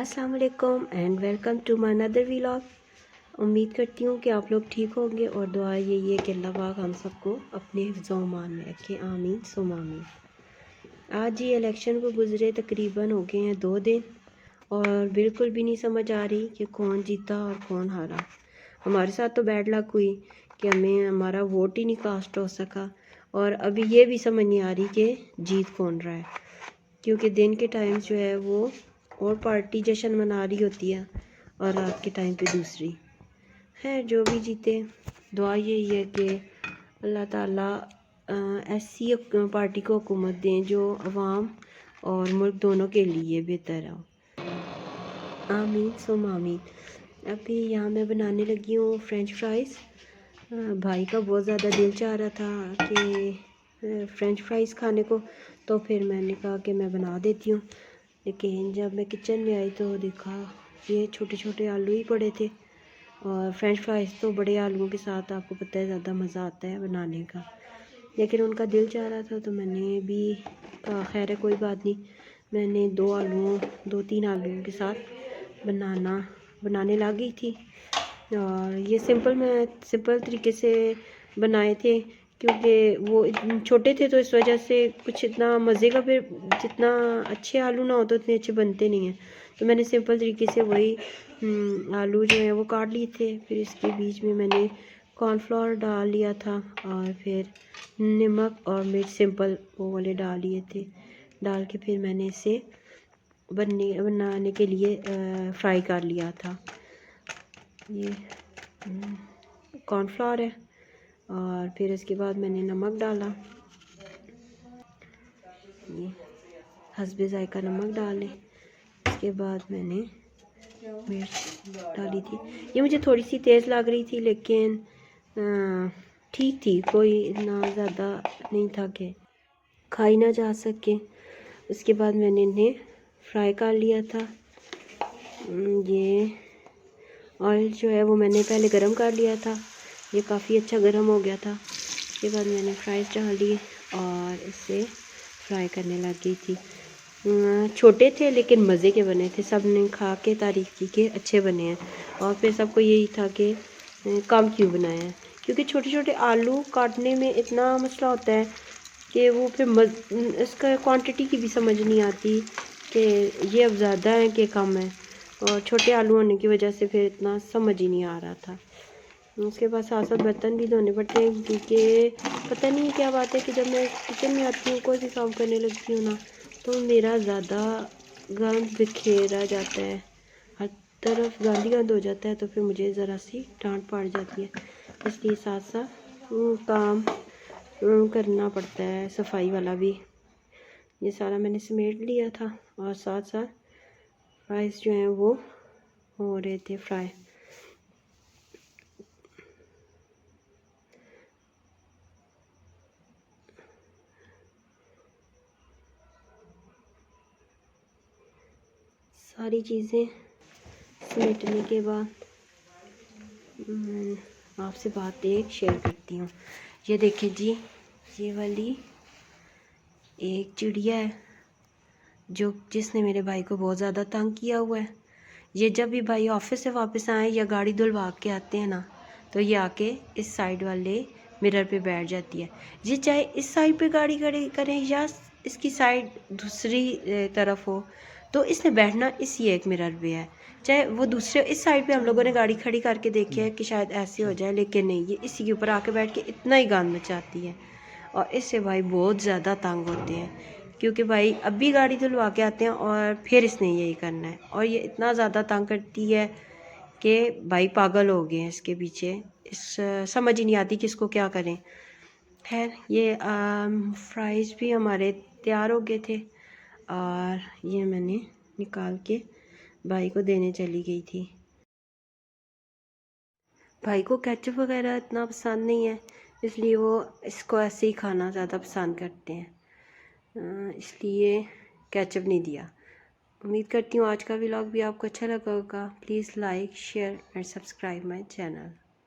अस्सलाम वालेकुम and welcome to my another vlog. उम्मीद करती हूँ कि आप लोग ठीक होंगे और दुआ यही है कि अल्लाह पाक हम सबको अपने हिफ्ज़-ओ-अमान में रखे, आमीन सुम्मा आमीन। आज ये इलेक्शन को गुज़रे तकरीबन हो गए हैं 2 दिन और बिल्कुल भी नहीं समझ आ रही कि कौन जीता और कौन हारा। हमारे साथ तो बैड लक हुई कि हमें हमारा वोट ही नहीं कास्ट हो सका और अभी ये भी समझ नहीं आ रही कि जीत कौन रहा है, क्योंकि दिन के टाइम जो है वो और पार्टी जश्न मना रही होती है और रात के टाइम पे दूसरी है। जो भी जीते दुआ यही है कि अल्लाह ताला ऐसी पार्टी को हुकूमत दें जो अवाम और मुल्क दोनों के लिए बेहतर हो, आमीन सुम आमीन। अभी यहाँ मैं बनाने लगी हूँ फ्रेंच फ्राइज़। भाई का बहुत ज़्यादा दिल चाह रहा था कि फ्रेंच फ्राइज़ खाने को, तो फिर मैंने कहा कि मैं बना देती हूँ। लेकिन जब मैं किचन में आई तो देखा ये छोटे छोटे आलू ही पड़े थे और फ्रेंच फ्राइज़ तो बड़े आलूओं के साथ आपको पता है ज़्यादा मज़ा आता है बनाने का, लेकिन उनका दिल चाह रहा था तो मैंने भी कहा खैर है कोई बात नहीं। मैंने 2-3 आलूओं के साथ बनाने लगी थी और ये मैं सिंपल तरीके से बनाए थे, क्योंकि वो छोटे थे तो इस वजह से कुछ इतना मज़े का, फिर जितना अच्छे आलू ना हो तो इतने अच्छे बनते नहीं हैं। तो मैंने सिंपल तरीके से वही आलू जो है वो काट लिए थे। फिर इसके बीच में मैंने कॉर्नफ्लोर डाल लिया था और फिर नमक और मिर्च सिंपल वो वाले डाल लिए थे। डाल के फिर मैंने इसे बनाने के लिए फ्राई कर लिया था। ये कॉर्नफ्लोर है और फिर इसके बाद मैंने नमक डाला, ये हस्बे ज़ायका नमक डाले। इसके बाद मैंने मिर्च डाली थी, ये मुझे थोड़ी सी तेज़ लग रही थी लेकिन ठीक थी, कोई इतना ज़्यादा नहीं था कि खाई ना जा सके। उसके बाद मैंने इन्हें फ्राई कर लिया था। ये ऑयल जो है वो मैंने पहले गरम कर लिया था, ये काफ़ी अच्छा गरम हो गया था। उसके बाद मैंने फ्राइज़ डाल दिए और इसे फ्राई करने लग गई थी। छोटे थे लेकिन मज़े के बने थे, सब ने खा के तारीफ़ की कि अच्छे बने हैं। और फिर सबको यही था कि कम क्यों बनाया है, क्योंकि छोटे छोटे आलू काटने में इतना मसला होता है कि वो फिर इसका क्वांटिटी की भी समझ नहीं आती कि ये अब ज़्यादा है कि कम है, और छोटे आलू होने की वजह से फिर इतना समझ ही नहीं आ रहा था। उसके बाद साथ साथ बर्तन भी धोने पड़ते हैं, क्योंकि पता नहीं क्या बात है कि जब मैं किचन में आती हूँ कोई भी काम करने लगती हूँ ना तो मेरा ज़्यादा गंद बिखेरा जाता है, हर तरफ गंद हो जाता है, तो फिर मुझे ज़रा सी डांट पड़ जाती है। इसलिए साथ साथ काम करना पड़ता है, सफाई वाला भी। ये सारा मैंने समेट लिया था और साथ साथ फ्राइज़ जो हैं वो हो रहे थे फ्राई। सारी चीज़ें समेटने के बाद आपसे बात एक शेयर करती हूँ। ये देखें जी, ये वाली एक चिड़िया है जिसने मेरे भाई को बहुत ज़्यादा तंग किया हुआ है। ये जब भी भाई ऑफिस से वापस आए या गाड़ी धुलवा के आते हैं ना तो ये आके इस साइड वाले मिरर पे बैठ जाती है। ये चाहे इस साइड पे गाड़ी खड़ी करें या इसकी साइड दूसरी तरफ हो, तो इसने बैठना इसी एक मिरर पे है। चाहे वो दूसरे इस साइड पे हम लोगों ने गाड़ी खड़ी करके देखी है कि शायद ऐसे हो जाए, लेकिन नहीं, ये इसी के ऊपर आके बैठ के इतना ही गंद मचाती है और इससे भाई बहुत ज़्यादा तंग होते हैं, क्योंकि भाई अब भी गाड़ी धुलवा के आते हैं और फिर इसने यही करना है और ये इतना ज़्यादा तंग करती है कि भाई पागल हो गए हैं इसके पीछे। समझ ही नहीं आती कि इसको क्या करें। खैर ये फ्राइज़ भी हमारे तैयार हो गए थे और ये मैंने निकाल के भाई को देने चली गई थी। भाई को केचप वगैरह इतना पसंद नहीं है, इसलिए वो इसको ऐसे ही खाना ज़्यादा पसंद करते हैं, इसलिए केचप नहीं दिया। उम्मीद करती हूँ आज का व्लॉग भी आपको अच्छा लगा होगा। Please like share and subscribe my channel.